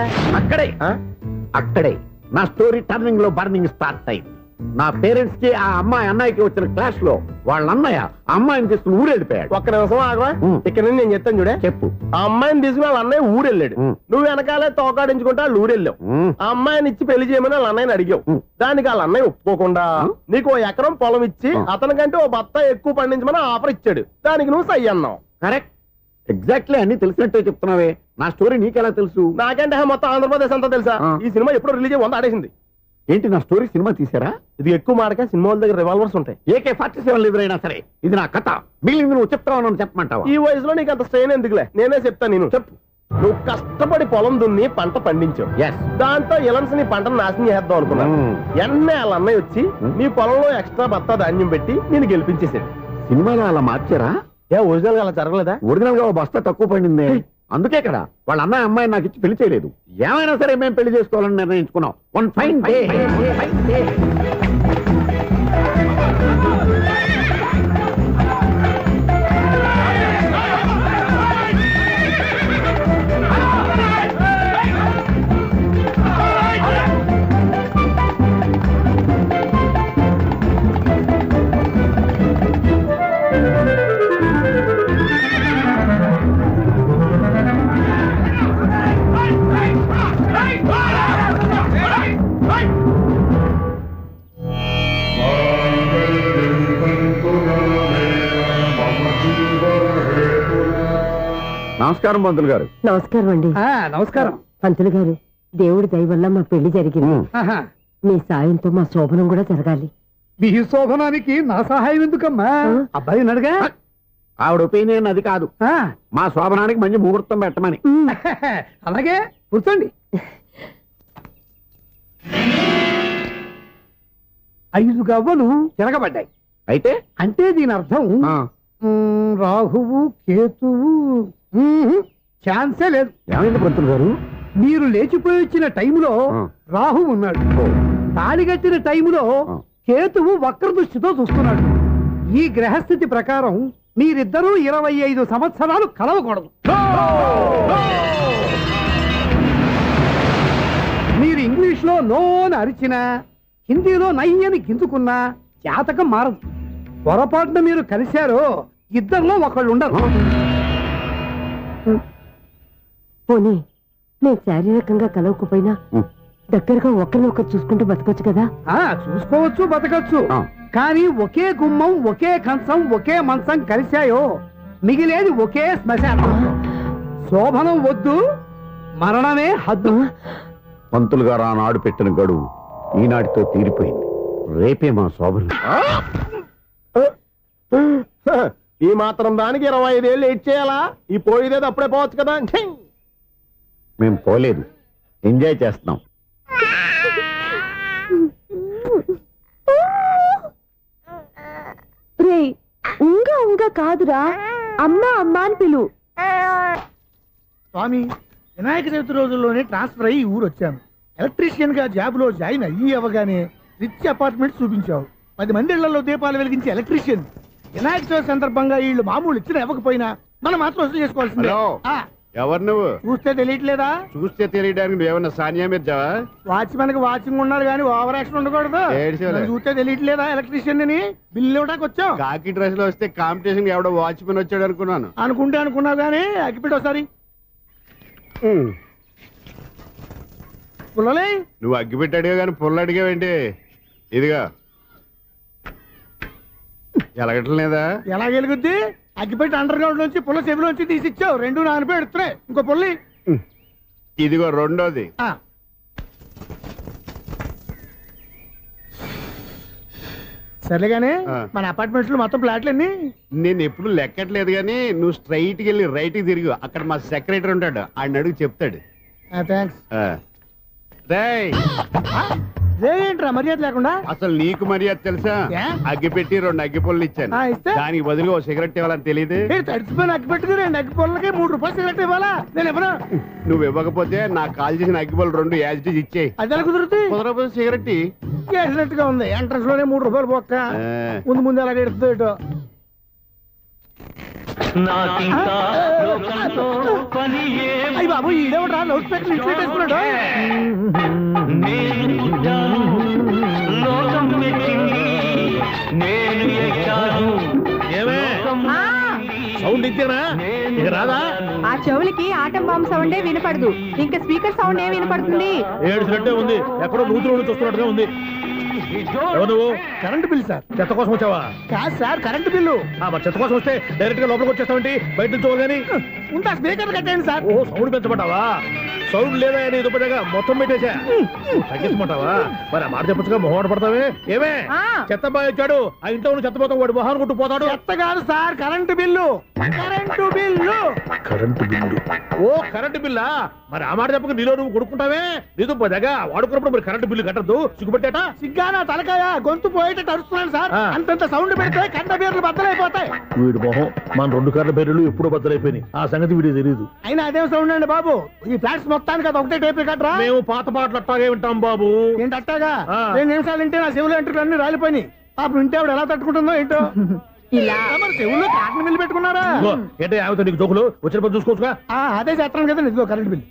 అక్కడే నా స్టోరీ టర్నింగ్ లో బర్నింగ్ స్టార్ట్ అయింది. నా పేరెంట్స్ కి ఆ అమ్మాయి అన్నయ్యకి వచ్చిన క్లాష్ లో వాళ్ళ అన్నయ్య ఆ అమ్మాయిని తీసుకుని ఊరెళ్ళిపోయాడు.
ఒక్క నిమిషం ఆగవా? ఇక్కడ నుంచి నేను చెప్తాను చూడే.
చెప్పు.
ఆ అమ్మాయిని తీసుకుని వాళ్ళ అన్నయ్య ఊరెళ్ళాడు. నువ్వు వెనకాలే తోకాడించుకుంటా వాళ్ళు ఊరెళ్ళావు. ఆ అమ్మాయిని ఇచ్చి పెళ్లి చేయమని వాళ్ళ అన్నయ్యని అడిగావు. దానికి వాళ్ళ అన్నయ్య ఒప్పుకోకుండా నీకు 1 ఎకరం పొలం ఇచ్చి అతనికంటే ఓ బత్త ఎక్కువ పండించమని ఆఫర్ ఇచ్చాడు. దానికి నువ్వు సై అన్నావు.
కరెక్ట్, ఎగ్జాక్ట్లీ అన్ని తెలిసినట్టే చెప్తున్నావే. నా స్టోరీ నీకెలా తెలుసు?
నాకంటే మొత్తం ఆంధ్రప్రదేశ్ అంతా తెలుసా? ఈ సినిమా ఎప్పుడు రిలీజ్ అయ్యి 100 ఆడేసింది.
ఏంటి, నా స్టోరీ సినిమా తీసారా?
ఇది ఎక్కువ మాటగా సినిమా వాళ్ళ దగ్గర రివాల్వర్స్ ఉంటాయి.
AK-47 ఎదురైనా సరే ఇది నా కథ. మిగిలింది నువ్వు చెప్తావు చెప్పమంటావా?
ఈ వయసులో నీకు అంత స్ట్రెయిన్ ఎందుకులే, నేనే చెప్తాను. నేను చెప్పు. నువ్వు కష్టపడి పొలం దున్ని పంట పండించావు.
ఎస్.
దాంతో ఇలన్స్ నీ పంటను నాశనం చేద్దాం అనుకున్నాను. ఎన్నే వాళ్ళ అన్నయ్య వచ్చి నీ పొలంలో ఎక్స్ట్రా బత్తా ధాన్యం పెట్టి నేను గెలిపించేసాడు.
సినిమాలో అలా మార్చారా?
ఒరిజినల్ గా అలా జరగలేదా?
ఒరిజినల్ గా ఓ బస్తా తక్కువ పడింది. అందుకే కదా వాళ్ళ అన్నయ్య అమ్మాయి నాకు ఇచ్చి పెళ్లి చేయలేదు. ఏమైనా సరే మేము పెళ్లి చేసుకోవాలని నిర్ణయించుకున్నాం. వన్ ఫైన్ డే నమస్కారం పంతులు గారు.
నమస్కారం అండి.
నమస్కారం.
పంతులు గారు, దేవుడి దయ వల్ల మా పెళ్లి జరిగింది. మీ సాయంతో మా శోభనం కూడా జరగాలి.
మీ శోభనానికి నా సహాయం ఎందుకమ్మా? అబ్బాయి అడగా.
ఆవిడ ఒపీనియన్ అది కాదు. మా శోభనానికి మంచి ముహూర్తం పెట్టమని.
అలాగే కూర్చోండి. 5 గవ్వలు తిరగబడ్డాయి.
అయితే
అంటే దీని అర్థం రాహువు కేతువు. ఛాన్సే లేదు.
ఏమైంది పంతులు గారు?
మీరు లేచిపోయి వచ్చిన టైంలో రాహు ఉన్నాడు. తాళిగట్టిన టైంలో కేతువు వక్ర దృష్టితో చూస్తున్నాడు. ఈ గ్రహస్థితి ప్రకారం మీరిద్దరూ 25 సంవత్సరాలు కలవకూడదు. మీరు ఇంగ్లీష్ లో నో అని అరిచినా, హిందీలో నై అని గింజుకున్నా జాతకం మారదు. పొరపాటున మీరు కలిశారో ఇద్దరిలో ఒకళ్ళు ఉండరు.
పోనీ నేను శారీరకంగా కలవకపోయినా దగ్గరగా ఒకరినొకరు చూసుకుంటూ బతకొచ్చు కదా?
చూసుకోవచ్చు, బతకచ్చు. కానీ ఒకే గుమ్మం, ఒకే కంచం, ఒకే మంచం కలిశాయో మిగిలేది ఒకే శ్మశానం. శోభనం వద్దు, మరణమే హద్దు.
పంతులు గారు ఆనాడు పెట్టిన గడువు ఈనాటితో తీరిపోయింది. రేపే మా శోభనం.
ఈ మాత్రం దానికి 25 ఏళ్ళు వెయిట్ చేయాలా? ఈ పోయేదేది అప్పుడే పోవచ్చు కదా.
మేము పోలేదు, ఎంజాయ్ చేస్తున్నాం.
రే, ఉంగా కాదురా, అమ్మా అమ్మా అని పిలు.
స్వామి, వినాయక చవితి రోజుల్లోనే ట్రాన్స్ఫర్ అయ్యి ఊరు వచ్చాను. ఎలక్ట్రీషియన్ గా జాబ్ లో జాయిన్ అయ్యి అవగానే రిచ్ అపార్ట్మెంట్ చూపించావు. 10 మంది ఇళ్లలో దీపాలు వెలిగించే ఎలక్ట్రీషియన్. వినాయక చవితి సందర్భంగా వీళ్ళు మామూలు ఇచ్చిన ఇవ్వకపోయినా మనం మాత్రం వసూలు చేసుకోవాల్సిందే.
ఎవరు నువ్వు?
చూస్తే తెలియట్లేదా?
చూస్తే తెలియడానికి నువ్వేమన్నా సానియా మీర్జావా?
వాచ్మెన్ కి వాచింగ్ ఉండాలి కానీ ఓవర్ యాక్షన్ ఉండకూడదు.
ఏడ్చేలే.
నన్ను చూస్తే తెలియట్లేదా ఎలక్ట్రీషియన్ అని? బిల్లు ఇవ్వడానికి వచ్చాం.
కాకి డ్రెస్ లో వస్తే కాంపిటీషన్ ఎవడో వాచ్మెన్ వచ్చాడు అనుకున్నాను.
అనుకున్నావు కానీ అగ్గిపెట్టి ఒకసారి పుల్లలే.
నువ్వు అగ్గి పెట్టాడుగా కానీ పుల్ల అడిగావేంటి? ఇదిగా ఎలగటం లేదా?
ఎలా గెలుగుద్ది? అగ్గిపెట్టి అండర్ గ్రౌండ్ నుంచి పుల్ల చెవిలోంచి తీసిచ్చావు. రెండు నాన్నపై ఎడుతున్నాయి. ఇంకో పుల్లి.
ఇదిగో రెండోది.
సర్లేగానే మన అపార్ట్మెంట్స్ లో మొత్తం ప్లాట్లు అన్ని
నేను ఎప్పుడు లెక్కట్లేదు కానీ నువ్వు స్ట్రైట్ కి వెళ్ళి రైట్ కి తిరిగి అక్కడ మా సెక్రటరీ ఉంటాడు, ఆయన అడుగు చెప్తాడు.
థ్యాంక్స్.
రేయ్,
ఏంట్రా మర్యాద లేకుండా?
అసలు నీకు మర్యాద తెలుసా?
ఏ?
అగ్గి పెట్టి 2 అగ్గి పుల్లలు ఇచ్చాను.
ఇస్తే
దానికి బదులుగా 1 సిగరెట్ ఇవ్వాలని తెలియదు.
తడిచిపోయిన అగ్గి పెట్టుకుని 2 అగ్గి పుల్లలకి 3 రూపాయలు సిగరెట్ ఇవ్వాలా? నేను ఇవ్వను.
నువ్వు ఇవ్వకపోతే నాకు కాల్ చేసిన అగ్గి పుల్లలు 2 యాజిటీజ్ ఇచ్చేయి.
అది ఎలా కుదురుతుంది?
కుదరకపోతే సిగరెట్ ఇయ్యి.
చేసినట్టుగా ఉంది. ఎంట్రన్స్ లోనే 3 రూపాయలు పోక్క. ముందు ఎలా ఎడుతుంది ఇటు. అయ్యి బాబు ఈడేవడా లౌడ్ స్పీకర్ ఇంట్లో వేసుకున్నాడు.
ఏమే సౌండ్ ఇచ్చానా? ఇక రాదా?
ఆ చెవులకి ఆటం బాంబు సౌండే వినపడదు, ఇంకా స్పీకర్ సౌండ్ ఏ వినపడుతుంది?
ఏడుసినట్టే ఉంది, ఎక్కడో నూతులు ఉండి చూస్తున్నట్టుగా ఉంది. ఎవరు నువ్వు?
Current bill sir.
చెత్త కోసం వచ్చావా?
కాదు సార్, కరెంట్ బిల్లు.
మరి చెత్త కోసం వస్తే డైరెక్ట్ గా లోపలికి వచ్చేస్తావంటి? బయట నుంచి కానీ
ఉంటా స్పీకర్ కట్టండి సార్.
ఓ సౌండ్ పెంచమంటావా? సౌండ్ లేదా నీ దుప్పటగా మొత్తం పెట్టేశా. తగ్గించమంటావా? మరి ఆ మాట చెప్పచ్చుగా మొహం పడతావే. ఏమే చెత్త బాగా వచ్చాడు, ఆ ఇంట్లో ఉన్న చెత్త పోతాం, వాడు మొహాన్ని కొట్టు పోతాడు.
చెత్త కాదు sir, current bill. Current bill.
Current bill.
ఓ కరెంటు బిల్లా? మరి ఆ మాట చెప్పక నీలో నువ్వు కొడుకుంటావే. నీతో దగ్గర వాడుకున్నప్పుడు మరి కరెంటు బిల్లు కట్టద్దు, సిగ్గుపెట్టేట.
సిగ్గానా తలకాయ? గొంతు పోయేటట్టు అరుస్తున్నాను సార్. అంతంత సౌండ్ పెడితే కంట బీర్లు బద్దలైపోతాయి.
వీడి మొహం మన 2 కార్ల బెర్రెలు ఎప్పుడో బద్దలైపోయినాయి. ఆ సంగతి వీడికి తెలియదు.
అయినా అదేం సౌండ్ అండి బాబు? ఈ ఫ్లాట్స్ మొత్తానికి అది ఒకటే టేప్ కట్టరా?
మేము పాత పాటలు అట్టాగే వింటాం బాబు.
ఏంటి అట్టాగా? 2 నిమిషాలు వింటే నా చెవులు ఎంట్రులు అన్ని రాలిపోయినాయి. పాపం వింటే ఆవిడ ఎలా తట్టుకుంటుందో ఏంటో. ఇలా మరి చెవుల్లో కాటన్ బిల్లు పెట్టుకున్నారా?
ఏంటో ఆమెతో నీకు జోకులు వచ్చిన పని చూసుకోవచ్చుగా.
అదే చేస్తాను కదా. ఇదిగో కరెంట్ బిల్.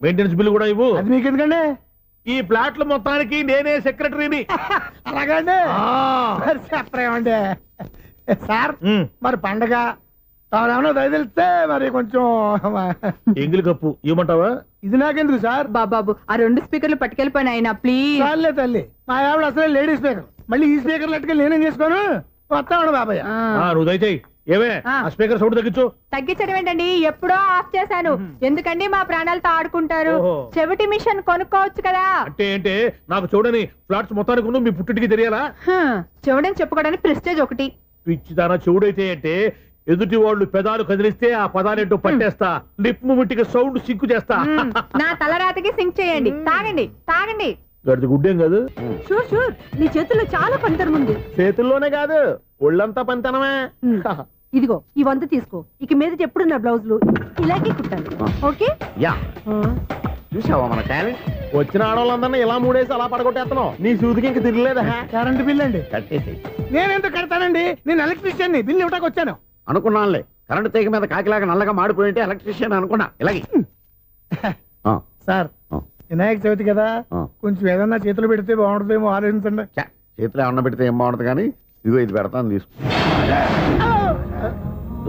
మెయింటెనెన్స్ బిల్లు కూడా ఇవ్వు.
అది మీకు ఎందుకండి?
ఈ ప్లాట్ల మొత్తానికి నేనే సెక్రటరీని.
అలాగండి. చెప్పరేమండి సార్. మరి పండగ ఏమన్నా దయదలిస్తే మరి కొంచెం
ఎంగిలి కప్పు ఇవ్వమంటావా?
ఇది నాకెందుకు సార్?
బాబాబు ఆ 2 స్పీకర్లు పట్టుకెళ్ళిపోయిన ఆయన ప్లీజ్.
చాలే తల్లి, మా ఆవిడ అసలే లేడీ స్పీకర్. మళ్ళీ ఈ స్పీకర్లు అట్టుకెళ్ళి నేనేం చేసుకోను? వస్తాడు బాబాయ్.
నువ్వు దయచేయి. ఏమే ఆ స్పీకర్ సౌండ్ తగ్గించు.
తగ్గించడం ఏంటండి, ఎప్పుడో ఆఫ్ చేశాను. ఎందుకండి మా ప్రాణాలతో ఆడుకుంటారు? చెవిటి మిషన్ కొనుక్కోవచ్చు కదా.
అంటే ఏంటే నాకు చూడని ఫ్లాట్స్ మొత్తానికి మీ పుట్టింటికి తెలియాలా?
చెవిడని చెప్పుకోవడానికి ప్రెస్టేజ్ ఒకటి.
పిచ్చిదానా చెవుడైతే అంటే ఎదుటి వాళ్ళు పెదాలు కదిలిస్తే ఆ పదాలేంటో పట్టేస్తా. లిప్ ముట్టికి సౌండ్ సింకు చేస్తా.
నా తలరాతకి సింక్ చేయండి. తాగండి తాగండి.
గడిది గుడ్డేం కాదు.
షూర్ షూర్, నీ చేతుల్లో చాలా పనితనం ఉంది.
చేతుల్లోనే కాదు ఒళ్ళంతా పనితనమే.
ఇదిగో ఈ 100 తీసుకో. ఇక మీద ఎప్పుడు నా బ్లౌజులు ఇలాగే కుట్టాలి. ఓకే?
యా చూసావా మన టాలెంట్?
వచ్చిన ఆడవాళ్ళందరినీ ఇలా మూడేసి అలా పడగొట్టేస్తున్నావు. నీ సూదికి ఇంక తిరగలేదా? కరెంట్ బిల్ అండి.
కట్టేసి
నేనెందుకు కడతానండి? నేను ఎలక్ట్రీషియన్. బిల్ ఇవ్వడానికి వచ్చాను.
అనుకున్నానులే, కరెంట్ తీగ మీద కాకిలాగా నల్లగా మాడిపోయింటే ఎలక్ట్రీషియన్ అనుకున్నా. ఇలాగే
సార్, వినాయక చవితి కదా, కొంచెం ఏదన్నా చేతులు పెడితే బాగుంటుందేమో ఆలోచించండి.
చేతిలో ఏమన్నా పెడితే ఏం బాగుంటుంది కానీ ఇదిగో ఇది పెడతాను తీసుకో.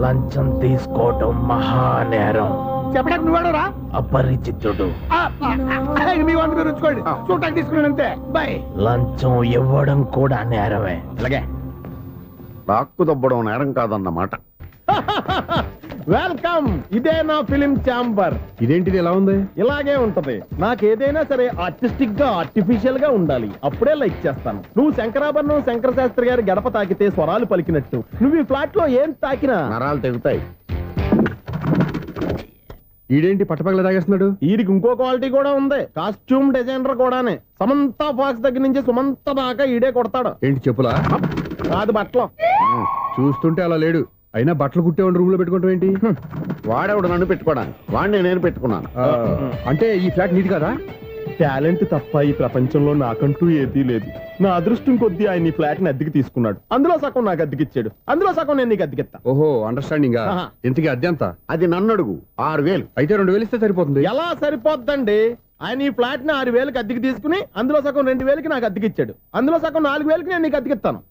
లంచం తీసుకోవటం మహానేరం.
చెప్పడానికి నువ్వాడరా?
అపరిచితుడు.
మీ వంట మీరు ఉంచుకోండి. చూడటానికి తీసుకున్నాను అంతే. బాయ్.
లంచం ఇవ్వడం కూడా నేరమే.
అలాగే రాక్కు దబ్బడం నేరం కాదన్నమాట.
వెల్కమ్. ఇదే నా ఫిలిం ఛాంబర్.
ఇదేంటిది ఎలా ఉంది?
ఇలాగే ఉంటది. నాకు ఏదైనా సరే ఆర్టిస్టిక్ గా ఆర్టిఫిషియల్ గా ఉండాలి. అప్పుడే లైక్ చేస్తాను. నువ్వు శంకరాభరణం శంకర శాస్త్రి గారి గడప తాకితే స్వరాలు పలికినట్టు నువ్వు ఈ ఫ్లాట్ లో ఏం తాకినా
నరాలు తెగుతాయి.
ఈడేంటి పట్టపగల తాగేస్తున్నాడు? వీడికి ఇంకో క్వాలిటీ కూడా ఉంది. కాస్ట్యూమ్ డిజైనర్ కూడానే. సమంత ఫాక్స్ దగ్గర నుంచి సుమంత దాకా ఈడే కొడతాడు.
ఏంటి చెప్పులా?
కాదు బట్టలు.
చూస్తుంటే అలా లేడు. అయినా బట్టలు కుట్టేవాడి రూమ్ లో పెట్టుకుంటాం ఏంటి?
వాడేవాడు నన్ను పెట్టుకోవడానికి, వాడిని నేను పెట్టుకున్నాను.
అంటే ఈ ఫ్లాట్ నీది కదా?
టాలెంట్ తప్ప ఈ ప్రపంచంలో నాకంటూ ఏదీ లేదు. నా అదృష్టం కొద్దీ ఆయన ఈ ఫ్లాట్ ని అద్దెకి తీసుకున్నాడు. అందులో సగం నాకు అద్దెకిచ్చాడు, అందులో సగం నేను నీకు అద్దెకిస్తా.
ఓహో అండర్స్టాండింగ్.
ఆహా.
ఇంతకీ అద్దె ఎంత?
అది నన్ను అడుగు. 6,000.
అయితే 2,000 ఇస్తే సరిపోతుంది.
ఎలా సరిపోద్దండి? ఆయన ఈ ఫ్లాట్ ని 6,000కి అద్దెకి తీసుకుని అందులో సగం 2,000కి నాకు అద్దెకిచ్చాడు, అందులో సగం 4,000కి నేను నీకు అద్దెకిస్తాను.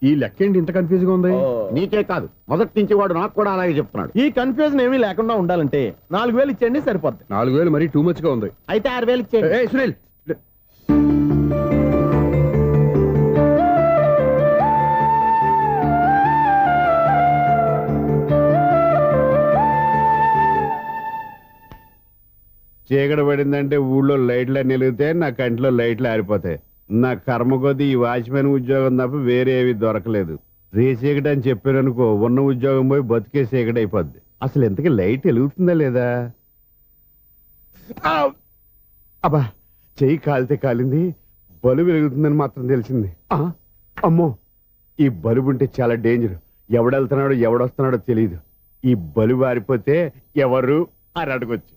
ఈ లెక్క ఏంటి ఇంత కన్ఫ్యూజ్ గా ఉంది?
నీకే కాదు, మొదటి నుంచి వాడు నాకు కూడా అలాగే చెప్తున్నాడు.
ఈ కన్ఫ్యూజన్ ఏమీ లేకుండా ఉండాలంటే 4,000 ఇచ్చేయండి, సరిపోద్ది.
4,000 మరీ టూ మచ్ గా ఉంది.
అయితే 6,000 ఇచ్చేయండి.
ఏయ్ సునీల్, చీకటి పడిందంటే ఊళ్ళో లైట్లు అన్ని వెలిగితే నా కంటిలో లైట్లు ఆరిపోతాయి. నా కర్మ కొద్దీ ఈ వాచ్మెన్ ఉద్యోగం తప్ప వేరే ఏవి దొరకలేదు. రేచీకటి అని చెప్పారనుకో, ఉన్న ఉద్యోగం పోయి బతికే చీకటి అయిపోద్ది. అసలు ఇంతకీ లైట్ వెలుగుతుందా లేదా? అబ్బా, చెయ్యి కాలితే కాలింది, బలుబు వెలుగుతుందని మాత్రం తెలిసింది. అమ్మో, ఈ బలుబు ఉంటే చాలా డేంజర్. ఎవడెళ్తున్నాడో ఎవడొస్తున్నాడో తెలియదు. ఈ బలుబు ఆరిపోతే ఎవరు అని అడగొచ్చు.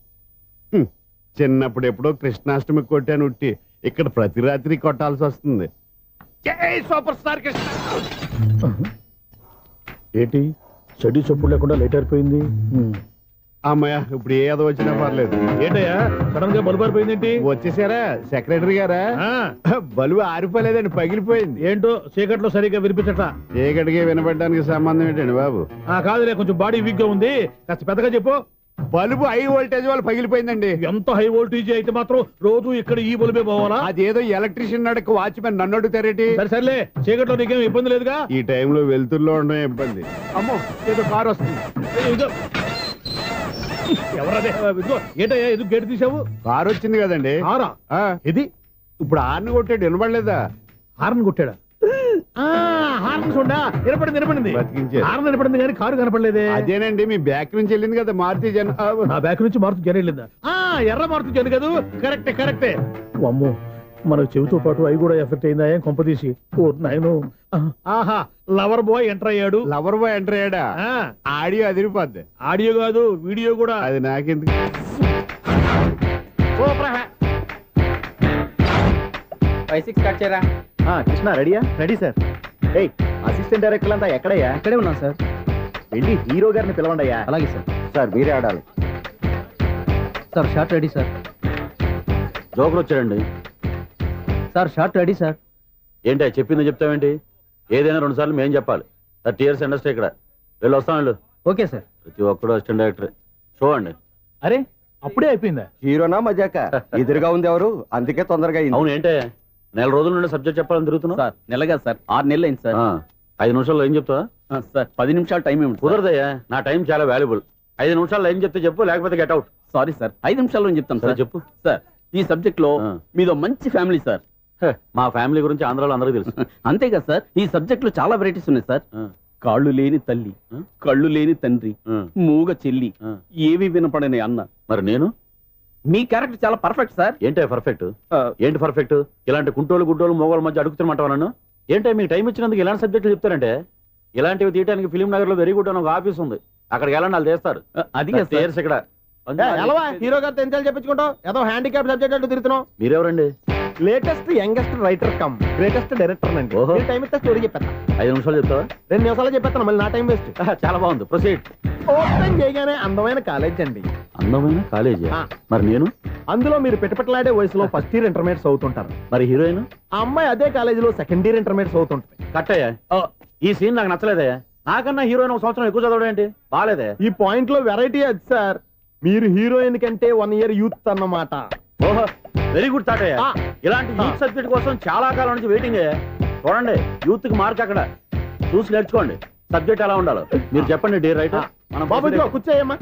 చిన్నప్పుడు ఎప్పుడో కృష్ణాష్టమి కొట్టాను ఉట్టి, ఇక్కడ ప్రతి రాత్రి కొట్టాల్సి వస్తుంది. జై సూపర్ స్టార్ కృష్ణ.
ఏంటి చెడి చప్పుడు లేకుండా లైట్ అయిపోయింది?
అమ్మయ్య, ఇప్పుడు ఏదో వచ్చినా పర్లేదు.
ఏంటయ్యా సడన్ గా బల్బు ఆరిపోయింది ఏంటి?
వచ్చేసారా సెక్రటరీ గారా? బలువు ఆరిపోలేదండి, పగిలిపోయింది.
ఏంటో చీకట్లో సరిగ్గా వినిపించట.
చీకటికి వినపడడానికి సంబంధం ఏంటండి బాబు?
కాదులే, కొంచెం బాడీ వీక్ గా ఉంది, కాస్త పెద్దగా చెప్పు.
బల్బు హై వోల్టేజ్ వాళ్ళు పగిలిపోయిందండి.
ఎంత హై వోల్టేజ్ అయితే మాత్రం రోజు ఇక్కడ ఈ బల్బే పోవాలా?
అదేదో ఎలక్ట్రీషియన్ నడక వాచ్మెన్ నన్ను అడుగుతారేటి?
సరే సర్లే, చీకట్లో నీకేం ఇబ్బంది లేదుగా?
ఈ టైంలో వెళ్తుల్లో ఉండడం ఇబ్బంది. అమ్మో, ఏదో కారు వస్తుంది.
ఇదిగో. ఎవరదే? ఇదిగో, ఏంటయ్యా ఎందుకు గేట్ తీసావు?
కారు వచ్చింది కదండి.
ఆరా
ఇది ఇప్పుడు ఆర్ని కొట్టాడు, వినపడలేదా?
హార్న్ కొట్టాడా? హార్న్ చూడా వినపడింది.
బతికించారు.
హార్న్ వినపడింది కానీ కారు కనపడలేదే.
అదేనండి, మీ బ్యాక్ నుంచి వెళ్ళింది కదా మారుతి జన.
నా బ్యాక్ నుంచి మారుతు జన వెళ్ళిందా? ఎర్ర మారుతు జన కదా. కరెక్టే. అమ్మో, మనకు చెవితో పాటు అవి కూడా ఎఫెక్ట్ అయిందా? ఏం కొంపదీసి. ఓ నాయను. ఆహా, లవర్ బాయ్ ఎంటర్ అయ్యాడు.
లవర్ బాయ్ ఎంటర్ అయ్యాడా? ఆడియో అదిరిపోద్ది.
ఆడియో కాదు, వీడియో కూడా.
అది నాకెందుకు?
కృష్ణ రెడీయా? Ready sir. ఏయ్, అసిస్టెంట్ డైరెక్టర్ అంతా ఎక్కడయ్యా? ఇక్కడే ఉన్నాం సార్. వెళ్ళి హీరో గారిని పిలవండి అయ్యా. అలాగే సార్. సార్ మీరే ఆడాలి
sir. Shot ready sir.
Joker వచ్చాడండి.
Sir shot ready sir.
ఏంటి చెప్పింది చెప్తావేంటి? ఏదైనా 2 సార్లు మేం చెప్పాలి. 30 years ఇండస్ట్రీ ఇక్కడ. వెళ్ళి వస్తాం వెళ్ళు.
Okay sir.
ప్రతి ఒక్కడు అసిస్టెంట్ డైరెక్టర్. చూడండి.
అరే, అప్పుడే అయిపోయిందా?
హీరోనా మజాక? ఎదురుగా ఉంది ఎవరు, అందుకే తొందరగా అయింది.
అవును, ఏంటే 4 రోజుల నుండి సబ్జెక్ట్ చెప్పాలని తిరుగుతున్నావు?
సార్ నెలగా సార్, 6 నెలలు అయింది సార్.
5 నిమిషాల్లో ఏం చెప్తావా?
సార్ 10 నిమిషాలు టైం ఏమిటి?
కుదరదయ్యా, నా టైం చాలా వాల్యుబుల్. 5 నిమిషాల్లో ఏం చెప్తే చెప్పు, లేకపోతే గెట్ అవుట్.
సారీ సార్, 5 నిమిషాల్లో చెప్తాను సార్.
చెప్పు.
సార్, ఈ సబ్జెక్ట్ లో మీదో మంచి ఫ్యామిలీ సార్.
మా ఫ్యామిలీ గురించి ఆంధ్రాలో అందరికీ తెలుసు.
అంతేగా సార్, ఈ సబ్జెక్ట్ లో చాలా వెరైటీస్ ఉన్నాయి సార్. కాళ్ళు లేని తల్లి, కళ్ళు లేని తండ్రి, మూగ చెల్లి, ఏవి వినపడని అన్న.
మరి నేను?
మీ క్యారెక్టర్ చాలా పర్ఫెక్ట్ సార్.
ఏంటే పర్ఫెక్ట్? ఏంటి పర్ఫెక్ట్? ఇలాంటి కుంటోలు గుడ్డోలు మోగోళ్ళ మధ్య అడుగుతున్నమాట నన్ను. ఏంటంటే మీకు టైం ఇచ్చినందుకు ఇలాంటి సబ్జెక్టులు చెప్తారంటే? ఇలాంటివి తీయడానికి ఫిలిం నగర్ లో వెరీ గుడ్ అని ఒక ఆఫీస్ ఉంది, అక్కడికి వెళ్ళండి, వాళ్ళు చేస్తారు.
అది
ఇక్కడ
హీరో గారితో ఎంత చెప్పించుకుంటావు? ఏదో హ్యాండిక్యాప్ సబ్జెక్ట్ అంటూ తిరుగుతున్నావు.
మీరెవరండి?
Latest youngest writer cum greatest director అండి.
ఓహో.
టైం ఇస్తే స్టోరీ చెప్పేస్తా.
5 నిమిషాలు చెప్తావా?
2 నిమిషాలు చెప్పేస్తాను, మళ్ళీ నా టైం వేస్ట్.
చాలా బాగుంది, ప్రొసీడ్.
ఓపెన్ చేయగానే అందమైన కాలేజ్ అండి.
అందమైన కాలేజీ?
ఆ.
మరి నేను?
అందులో మీరు పిటపట్లాడే వయసులో ఫస్ట్ ఇయర్ ఇంటర్మీడియట్స్ అవుతుంటారు.
మరి హీరోయిన్?
ఆ అమ్మాయి అదే కాలేజీలో సెకండ్ ఇయర్ ఇంటర్మీడియట్స్ అవుతుంటుంది.
కట్టయ్యా, ఈ సీన్ నాకు నచ్చలేదయ్యా. నాకన్నా హీరోయిన్ 1 సంవత్సరం ఎక్కువ చదవడం ఏంటి? బాలేదే.
ఈ పాయింట్ లో వెరైటీ అది సార్. మీరు హీరోయిన్ కంటే 1 year యూత్ అన్నమాట.
ఓహో, వెరీ గుడ్ థాట్ అయ్యా.
ఆ.
ఇలాంటి యూత్ సబ్జెక్ట్ కోసం చాలా కాలం నుంచి వెయిటింగ్ అయ్యా. చూడండి, యూత్ కి మార్క్ అక్కడ. చూసి నేర్చుకోండి సబ్జెక్ట్ ఎలా ఉండాలో. మీరు చెప్పండి డియర్ రైటర్. మనం
బాబు ఇదిగో కూర్చోయమ్మా.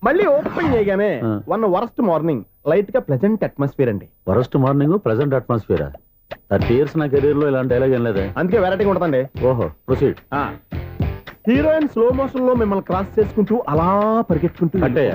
మళ్ళీ ఓపెన్ చేయగానే వన్ వరస్ట్ మార్నింగ్, లైట్ గా ప్లెజెంట్ అట్మాస్ఫియర్ అండి.
Worst morning, present atmosphere. 30 years నా కెరీర్ లో ఇలాంటి డైలాగ్ ఏం లేదే.
అందుకే వెరైటీ ఉంటుందండి.
ఓహో, ప్రొసీడ్.
హీరోయిన్ స్లో మోషన్ లో మిమ్మల్ని క్రాస్ చేసుకుంటూ అలా పరిగెట్టుకుంటూ
కట్టయ్యా,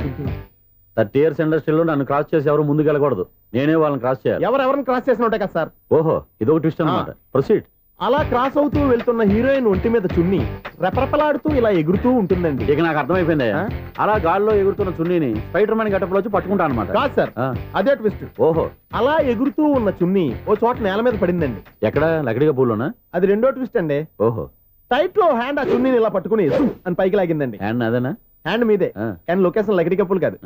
30 years ఇండస్ట్రీలో నన్ను క్రాస్ చేసి ఎవరు ముందుకు వెళ్ళకూడదు, నేనే వాళ్ళని క్రాస్ చేయాలి.
ఎవరెవరిని క్రాస్ చేసిన ఉంటాయి కదా సార్.
ఓహో, ఇదొక ట్విస్ట్ అన్నమాట. ప్రొసీడ్.
అలా క్రాస్ అవుతూ వెళ్తున్న హీరోయిన్ ఒంటి మీద చున్ని రెపరెపలాడుతూ ఇలా ఎగురుతూ ఉంటుందండి.
ఇక నాకు అర్థమైపోయింది.
ఆ?
అలా గాల్లో ఎగురుతున్న చున్నీని స్పైడర్ మ్యాన్ గట్టపులో వచ్చి పట్టుకుంటా అనమాట.
కాదు సార్, అదే ట్విస్ట్.
ఓహో,
అలా ఎగురుతూ ఉన్న చున్ని ఓ చోట నేల మీద పడిందండి.
ఎక్కడ లకడిగా పూల్లోనా?
అది రెండో ట్విస్ట్ అండి.
ఓహో,
టైట్ లో హ్యాండ్ ఆ చున్నీని ఇలా పట్టుకుని జుమ్ అని పైకి లాగిందండి.
హ్యాండ్ అదేనా?
హ్యాండ్ మీదే,
ఆ.
కానీ లొకేషన్ లకడి కప్పులు కాదు.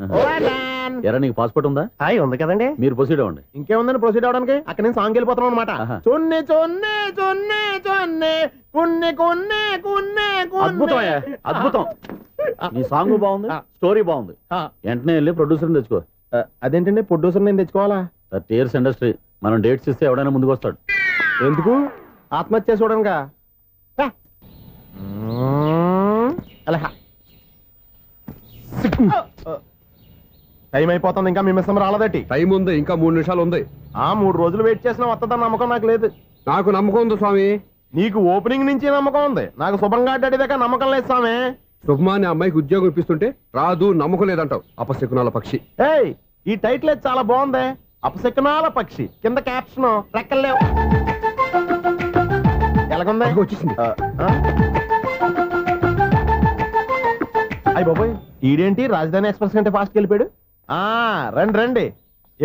ఎరా నీకు పాస్పోర్ట్ ఉందా?
హాయ్ ఉంది కదండి.
మీరు ప్రొసీడ్ అవ్వండి.
ఇంకేముందని ప్రొసీడ్ అవడానికి? అక్కడ నేను సాంగ్ వెళ్ళిపోతున్నాం అనమాట.
ఆహా.
చొన్నే చొన్నే చొన్నే చొన్నే కున్నే కున్నే కున్నే
అద్భుతం అయ్యా, అద్భుతం. నీ సాంగ్ బాగుంది, స్టోరీ బాగుంది. వెంటనే వెళ్ళి ప్రొడ్యూసర్ తెచ్చుకో.
అదేంటండి ప్రొడ్యూసర్ నేను తెచ్చుకోవాలా?
30 years ఇండస్ట్రీ, మనం డేట్స్ ఇస్తే ఎవడైనా ముందుకు వస్తాడు.
ఎందుకు? ఆత్మహత్య చూడనుగా. టైం అయిపోతుంది, ఇంకా మీ మిస్సం రాలేదటి.
టైం ఉంది, ఇంకా 3 నిమిషాలు ఉంది.
3 రోజులు వెయిట్ చేసిన వస్తుందని నమ్మకం నాకు లేదు.
నాకు నమ్మకం ఉంది స్వామి.
నీకు ఓపెనింగ్ నుంచి నమ్మకం ఉంది, నాకు శుభంగా అడ్డాక నమ్మకం లేదు స్వామి.
శుభమాని అమ్మాయికి ఉద్యోగం ఇప్పిస్తుంటే రాదు, నమ్మకం లేదంటావు. అపశకునాల పక్షి.
ఏయ్, ఈ టైటిల్ అయితే చాలా బాగుంది. అపశకునాల పక్షి, కింద క్యాప్షన్ రెక్కలేవు. ఎలాగుంది?
వచ్చేసింది.
అయ్యి బాబోయ్, ఈడేంటి రాజధాని ఎక్స్ప్రెస్ కంటే ఫాస్ట్ వెళ్ళిపోయాడు. రండి రండి,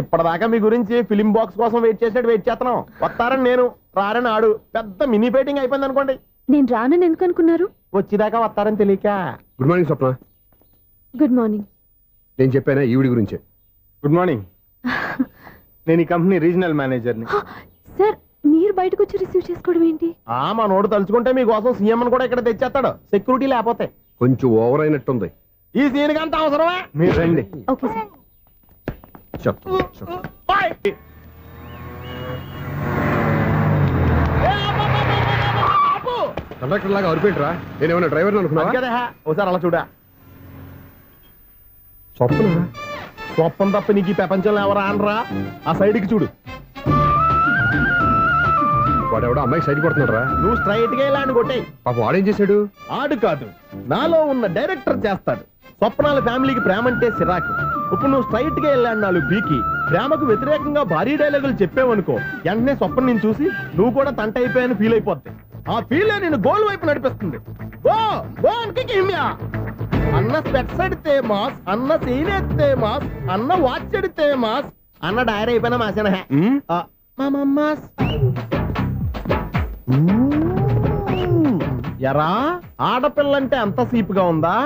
ఇప్పటిదాకా మీ గురించి ఫిలిం బాక్స్ కోసం వెయిట్ చేసినట్టు వెయిట్ చేస్తున్నాం. వస్తారని నేను, రారని ఆడు. పెద్ద మినీ ఫైటింగ్ అయిపోయింది అనుకోండి.
నేను రానని ఎందుకు అనుకున్నారు?
వచ్చేదాకా వస్తారని తెలియక.
Good morning Swapna.
Good morning.
నేను చెప్పానా ఈవిడి గురించే.
Good morning. నేను ఈ కంపెనీ రీజనల్ మేనేజర్ని.
సార్, మీరు బయటకు వచ్చి రిసీవ్ చేసుకోవడం ఏంటి?
మా నోడు తలుచుకుంటే మీకోసం సీఎం అని కూడా ఇక్కడ తెచ్చేస్తాడు, సెక్యూరిటీ లేకపోతే.
కొంచెం ఓవర్ అయినట్టుంది.
ఈ సీన్ కంత అవసరమా? మీరు రండి.
Okay sir.
చెప్పు. కండక్టర్ లాగా అరిపోయింట్రా. నేనేమన్నా డ్రైవర్ అనుకున్నా?
ఒకసారి అలా చూడా.
స్వప్న
స్వప్నం తప్ప నీకు ఈ ప్రపంచంలో ఎవరా అనరా? ఆ సైడ్కి చూడు.
వాడెవడో అమ్మాయి సైడ్ కొడుతున్నాడు రా.
నువ్వు స్ట్రైట్ గా ఇలా కొట్టే.
పాప వాడేం చేశాడు?
ఆడు కాదు, నాలో ఉన్న డైరెక్టర్ చేస్తాడు. స్వప్నాల ఫ్యామిలీకి ప్రేమ అంటే సిరాకు. ఇప్పుడు నువ్వు స్ట్రైట్ గా వెళ్ళాడు 4 పీకి ప్రేమకు వ్యతిరేకంగా భారీ డైలాగులు చెప్పావనుకో, వెంటనే స్వప్నం నేను చూసి నువ్వు కూడా తంట అయిపోయాను ఫీల్ అయిపోద్ది. ఆ ఫీల్ నేను గోల్ వైపు నడిపిస్తుంది. గో గో అన్న స్పెట్స్ అడితే మాస్, అన్న సీన్ ఎత్తే మాస్, అన్న వాచ్ ఎడితే మాస్, అన్న డైరీ అయిపోయినా మాసేనా మాస్. ఎరా, ఆడపిల్లంటే అంత సీపుగా ఉందా?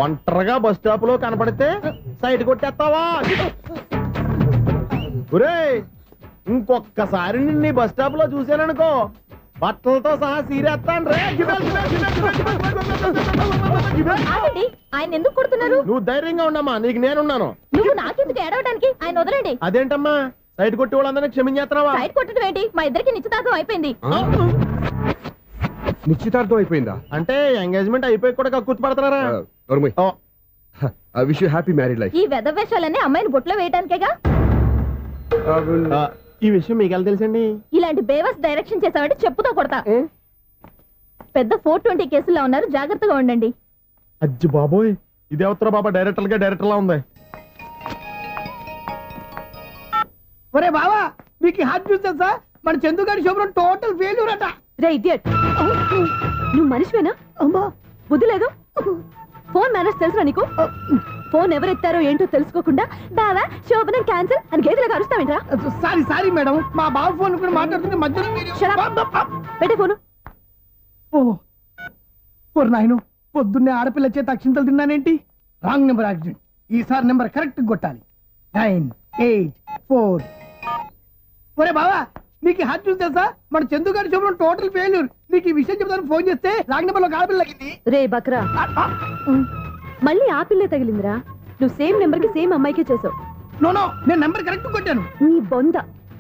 ఒంటరిగా బస్ స్టాప్ లో కనపడితే సైడ్ కొట్టేస్తావా? ఒరేయ్, ఇంకొక్కసారి నిన్ను బస్ స్టాప్ లో చూసాననుకో, బట్టలతో సహా సీరేస్తాను రే.
ఆయన ఎందుకు కొడుతున్నారు?
నువ్వు ధైర్యంగా ఉండమ్మా, నీకు నేనున్నాను.
నువ్వు నాకెందుకు ఏడవడానికి? ఆయన వదలండి.
అదేంటమ్మా, సైడ్ కొట్టి వాళ్ళందరినీ క్షమించేస్తున్నావా?
సైడ్ కొట్టడం ఏంటి? మా ఇద్దరికి నిశ్చితార్థం అయిపోయింది.
నిశ్చితార్థం అయిపోయిందా?
అంటే ఎంగేజ్మెంట్ అయిపోయి కూడా కక్కుర్తి పడుతున్నారా?
Wish you happy married life.
ఈ వెధవేషాలన్నీ అమ్మాయిని బొట్లో వేయడానికేగా.
ఈ విషయం మీకు ఎలా తెలుసండి?
ఇలాంటి బేవస్ డైరెక్షన్ చేసామంటే చెప్పుతో కొడతా. పెద్ద 420 కేసుల్లో ఉన్నారు, జాగ్రత్తగా ఉండండి.
అజ్జి బాబోయ్, ఇది అవుతారా బాబా, డైరెక్టర్ లా ఉంది.
ఒరే బావా, మీకు హార్ట్ చూస్తా, మన చందు గారి శుభ్రం టోటల్ ఫెయిల్యూర్ అట.
రే ఇడియట్, నువ్వు మనిషివేనా?
అమ్మా,
బుద్ధి లేదు. ఫోన్ మేనేజ్ తెలుసురా నీకు? ఫోన్ ఎవరెత్తారో ఏంటో తెలుసుకోకుండా బావా శోభనం క్యాన్సిల్ అని గేదెలకు అరుస్తావేంట్రా?
సారీ మేడం, మా బావ ఫోన్ కూడా మాట్లాడుతుంటే మధ్యలో
పెట్టే ఫోను.
ఓ నాయను, పొద్దున్నే ఆడపిల్ల చేత అక్షింతలు తిన్నానేంటి? Wrong number accident. ఈసారి నెంబర్ కరెక్ట్ కొట్టాలి. 984. ఒరే బావా, నీకు హార్ట్ చూసి తెలుసా? మన చందు గారి శుభ్రం టోటల్ ఫెయిల్యూర్. నీకు ఈ విషయం చెప్తాను ఫోన్ చేస్తే రాంగ్ నెంబర్ లో ఆడపిల్ల తగ్గింది.
రే బక్రా, మళ్ళీ ఆ పిల్లే తగిలిందిరా. నువ్వు సేమ్ నెంబర్ కి సేమ్ అమ్మాయికే చేసావు.
నో, నేను నెంబర్ కరెక్ట్ కొట్టాను.
నీ బొంద,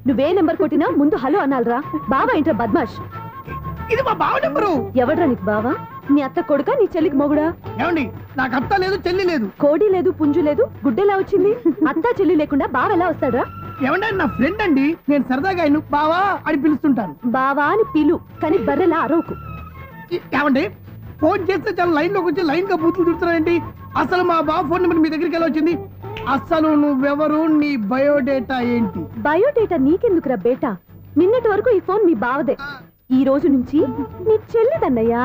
నువ్వే నెంబర్ కొట్టినా ముందు హలో అనాలరా. బావా ఏంట్రా బద్మాష్?
ఇది మా బావ నెంబరు.
ఎవడ్రా నీకు బావా? నీ అత్త కొడుకా, నీ చెల్లికి మొగుడా?
ఏమండి, నాకు అత్త లేదు, చెల్లి లేదు.
కోడి లేదు, పుంజు లేదు, గుడ్డెలా వచ్చింది? అత్త చెల్లి లేకుండా బావ ఎలా వస్తాడ్రా?
ఏమంటే నా ఫ్రెండ్ అండి, నేను సరదాగా ఆయన బావా అని పిలుస్తుంటాను.
బావా అని పిలు, కానీ బర్రెలా అరవకు.
ఏమండి, ఫోన్ చేస్తే చాలా లైన్ లోకి వచ్చి లైన్ గా బూతులు తిడుతున్నారేంటి? అసలు మా బావ ఫోన్ నెంబర్ మీ దగ్గరికి ఎలా వచ్చింది? అసలు నువ్వెవరు, నీ బయోడేటా ఏంటి?
బయోడేటా నీకెందుకురా బేటా? నిన్నటి వరకు ఈ ఫోన్ మీ బావదే. ఈ రోజు నుంచి నీ చెల్లిదన్నయ్యా.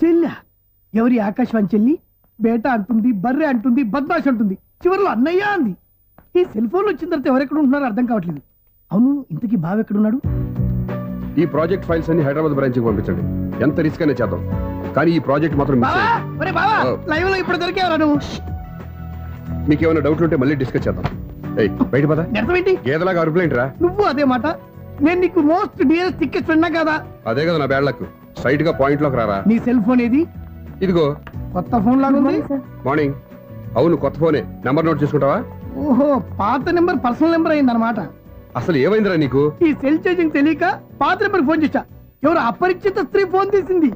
చెల్లి ఎవరి ఆకాశవాణి చెల్లి? బేట అంటుంది, బర్రె అంటుంది, బద్మాష్ అంటుంది, చివరిలో అన్నయ్య అంది. ఈ సెల్ ఫోన్ వచ్చిన తర్వాత ఎవరెక్కడ ఉంటున్నారో అర్థం కావట్లేదు. అవును, ఇంతకీ బావ ఎక్కడున్నాడు?
ఈ ప్రాజెక్ట్ ఫైల్స్ అన్ని హైదరాబాద్ బ్రాంచ్ కి పంపించండి. ఎంత రిస్క్ అయినా చేద్దాం, కానీ ఈ ప్రాజెక్ట్ మాత్రం మిస్
బావా,
అయ్యింది.
ఒరే బావా,
ఓ.
లైవ్ లో ఇప్పుడు దొరికేవరా నువ్వు?
మీకు ఏమైనా డౌట్లు ఉంటే మళ్ళీ డిస్కస్ చేద్దాం. ఏయ్ బయట పద.
నిజమేంటి?
గేదలాగా అరుపులేంట్రా?
నువ్వు అదే మాట. నేను నీకు మోస్ట్ డియరెస్ట్ టికెట్ ఫ్రెండ్ కదా.
అదే కదా నా బ్యాడ్ లక్. స్ట్రైట్ గా పాయింట్ లోకి రారా.
నీ సెల్ ఫోన్ ఏది?
ఇదిగో
కొత్త ఫోన్ లాగా ఉంది.
మార్నింగ్. అవును కొత్త ఫోనే. నెంబర్ నోట్ చేసుకుంటావా?
ఓహో, పాత నెంబర్ పర్సనల్ నెంబర్ అయింది అనమాట.
అసలు ఏమైందిరా నీకు?
ఈ సెల్ ఛార్జింగ్ తెలియక పాత నెంబర్ ఫోన్ చేశా. ఎవరు అపరిచిత స్త్రీ ఫోన్ తీసింది.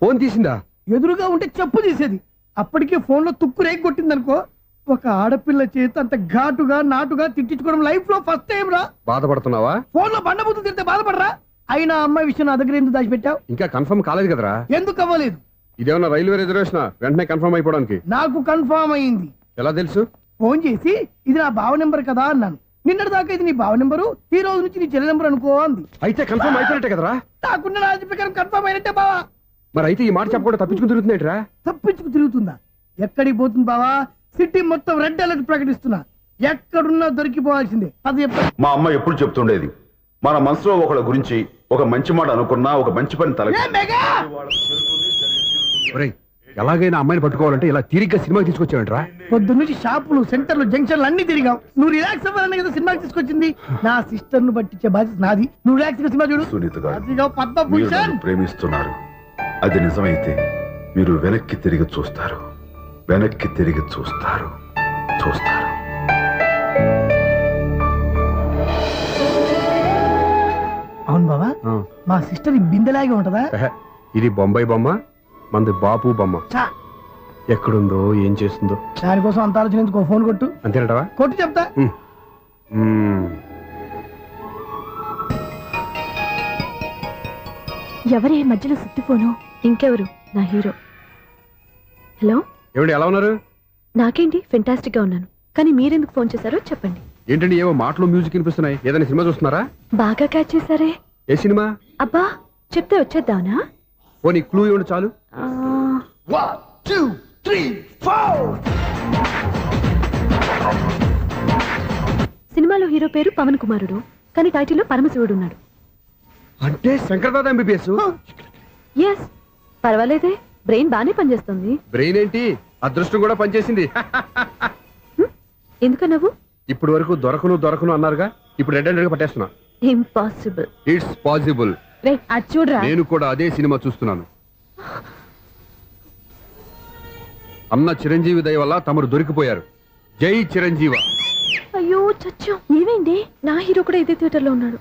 ఫోన్ తీసిందా?
ఎదురుగా ఉంటే చెప్పు తీసేది. అప్పటికే ఫోన్ లో తుక్కు రేగి కొట్టింది అనుకో. ఒక ఆడపిల్ల చేత అంత ఘాటుగా నాటుగా తిట్టించుకోవడం లైఫ్ లో ఫస్ట్ టైం రా.
బాధపడుతున్నావా?
ఫోన్ లో బండబూతులు తింటే బాధపడరా? అయినా అమ్మాయి విషయం నా దగ్గర ఎందుకు దాచిపెట్టావు?
ఇంకా కన్ఫర్మ్ కాలేదు కదరా.
ఎందుకు అవ్వలేదు?
ఇదేమన్నా రైల్వే రిజర్వేషన్ వెంటనే కన్ఫర్మ్ అయిపోవడానికి?
నాకు కన్ఫర్మ్ అయింది.
ఎలా తెలుసు?
ఫోన్ చేసి ఇది నా బావ నెంబర్ కదా అన్నాను. నిన్నటి దాకా ఇది నీ బావ నెంబరు, ఈ రోజు నుంచి నీ చెల్లి నెంబర్ అనుకో అంది.
అయితే కన్ఫర్మ్ అయిపోయినట్టే కదరా.
నాకున్న రాజు ప్రకారం కన్ఫర్మ్ అయినట్టే బావా.
మరి అయితే ఈ మాట చెప్పకుండా తప్పించుకుని తిరుగుతున్నాయిట్రా.
తప్పించుకు తిరుగుతుందా? ఎక్కడికి పోతుంది బావా? సిటీ మొత్తం రెడ్ అలర్ట్ ప్రకటిస్తున్నా. ఎక్కడున్నా దొరికిపోవాల్సిందే. అది చెప్తా.
మా అమ్మ ఎప్పుడు చెప్తుండేది, మన మనసులో ఒకళ్ళ గురించి ఒక మంచి మాట అనుకున్నా ఒక మంచి పని తల
ఏ మెగా!
ఒరేయ్, ఎలాగైనా అమ్మాయిని పట్టుకోవాలంటే ఇలా తీరిగ్గా సినిమాకి తీసుకొచ్చావంట్రా.
పొద్దు నుంచి షాపులు, సెంటర్లు, జంక్షన్లు అన్ని తిరిగాం. నువ్వు రిలాక్స్ అవ్వాలనే కదా సినిమాకి తీసుకొచ్చింది. నా సిస్టర్ ను పట్టించే బాధ్యత నాది. నువ్వు రిలాక్స్ గా సినిమా చూడు.
సునీత గారు,
అదిగో
మీరు
పద్మభూషణ్.
నన్ను ప్రేమిస్తున్నారు. అది నిజమైతే మీరు వెనక్కి తిరిగి చూస్తారు, వెనక్కి తిరిగి చూస్తారు, చూస్తారు.
అవును బావా, మా సిస్టర్ ఈ బిందెలాగే ఉంటదా?
ఎహె, ఇది బొంబాయి బొమ్మ, మంది బాపు బొమ్మ.
చా,
ఎక్కడుందో ఏం చేస్తుందో.
దానికోసం అంత ఆలోచన ఎందుకు? ఫోన్ కొట్టు.
అంతేనటవా?
కొట్టు చెప్తా.
ఎవరే మధ్యలో సుత్తి ఫోను? ఇంకెవరు? నా హీరో. హలో,
ఏమిటి ఎలా ఉన్నారు?
నాకేంటి ఫెంటాస్టిక్ గా ఉన్నాను, కానీ మీరెందుకు ఫోన్ చేశారో చెప్పండి.
ఏంటండి ఏవో మాటలు మ్యూజిక్ వినిపిస్తున్నాయి. ఏదైనా సినిమా చూస్తున్నారా?
బాగా క్యాచ్ చేశారే.
ఏ సినిమా?
అబ్బా, చెప్తే వచ్చేద్దామనా?
పోనీ క్లూ ఇవ్వండి చాలు.
ఆ,
1 2 3 4.
సినిమాలో హీరో పేరు పవన్ కుమారుడు, కానీ టైటిల్లో పరమశివుడు ఉన్నాడు.
అంటే శంకర్దాద ఎంబీబీఎస్.
ఎస్, పర్వాలేదే, బ్రెయిన్ బానే పనిచేస్తుంది.
బ్రెయిన్ ఏంటి, అదృష్టం కూడా పనిచేసింది.
ఎందుకన్నావు?
ఇప్పుడు వరకు దొరకను అన్నారుగా, ఇప్పుడు రెడ్ గా పట్టేస్తున్నా.
ఇంపాసిబుల్.
It's possible.
రే, అది చూడరా.
నేను కూడా అదే సినిమా చూస్తున్నాను. అన్న చిరంజీవి దయ వల్ల తమరు దొరికిపోయారు. జై చిరంజీవ.
అయ్యో చచ్చో, ఏమైంది? నా హీరో కూడా ఇదే థియేటర్ లో ఉన్నాడు.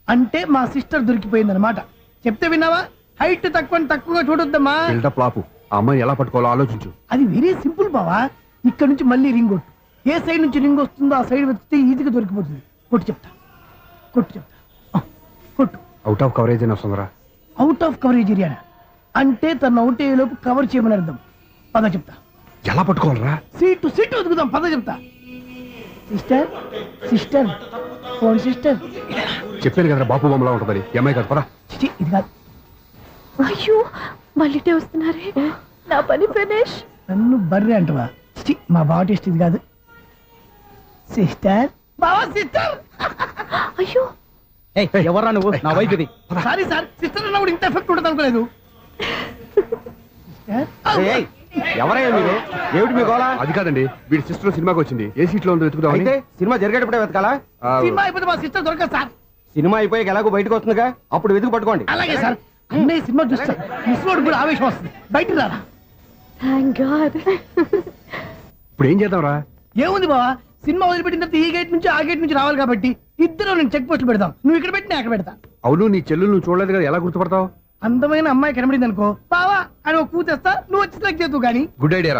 అంటే మా సిస్టర్ దొరికిపోయింది అనమాట. చెప్తే విన్నావా? హైట్ తక్కువగా చూడొద్దమ్మా.
బిల్డప్ లాపు. ఆ అమ్మాయిని ఎలా పట్టుకోవాలో ఆలోచించు.
అది వెరీ సింపుల్ బావా. ఇక్కడ నుంచి మళ్ళీ రింగ్ కొట్టు. ఏ సైడ్ నుంచి రింగ్ వస్తుందో ఆ సైడ్ వెతికితే ఈజీగా దొరికిపోతుంది. కొట్టు చెప్తా. కొట్టు.
అవుట్ ఆఫ్ కవరేజ్ అని వస్తుందిరా.
అవుట్ ఆఫ్ కవరేజ్ ఏరియా అంటే తన అవుట్ అయ్యేలోపు కవర్ చేయమని అర్థం. పద చెప్తా.
ఎలా పట్టుకోవాలరా?
సీటు వెతుకుదాం. పద చెప్తా. Sister phone sister.
చెప్పాను కదరా బాపు బొమ్మలా ఉంటుందని. ఎంఐ కాదు పరా.
ఇది కాదు.
అయ్యో, మళ్ళీటే వస్తున్నారే. నా పని ఫినిష్.
నన్ను బర్రె అంటవా? మా బావ టేస్ట్ ఇది కాదు. సిస్టర్. బావా సిస్టర్.
అయ్యో,
ఎవరా నువ్వు? నా వైఫ్ ఇది.
సారీ సార్, సిస్టర్ అన్నప్పుడు ఇంత ఎఫెక్ట్ ఉండదు అనుకోలేదు.
ఎవరయ్యా మీరు? ఏమిటి మీ గోళ?
అది కాదండి, వీడి సిస్టర్ సినిమాకి వచ్చింది. ఏ సీట్ లో ఉందో వెతుకుదామని.
అయితే సినిమా జరిగేటప్పుడే వెతకాలా?
సినిమా అయిపోతే మా సిస్టర్ దొరకదు సార్.
సినిమా అయిపోయాక ఎలాగో బయటకు వస్తుందిగా, అప్పుడు వెతుకు పట్టుకోండి.
అలాగే సార్. అన్నయ్య సినిమా చూస్తా. మిస్లోడ్ కూడా ఆవేశం వస్తుంది. బయట రారా.
Thank God.
ఇప్పుడు ఏం చేద్దాంరా?
ఏముంది బావా, సినిమా వదిలిపెట్టిన తర్వాత ఈ గేట్ నుంచి ఆ గేట్ నుంచి రావాలి కాబట్టి ఇద్దరు నేను చెక్ పోస్టులు పెడతాం. నువ్వు ఇక్కడ పెట్టి నేను అక్కడ పెడతా.
అవును, నీ చెల్లెలు నువ్వు చూడలేదు కదా, ఎలా గుర్తుపడతావు?
అందమైన అమ్మాయి కనబడింది అనుకో, బావా అని ఒక కూతేస్తా, నువ్వు వచ్చి సెలెక్ట్ చేద్దు కానీ.
Good idea.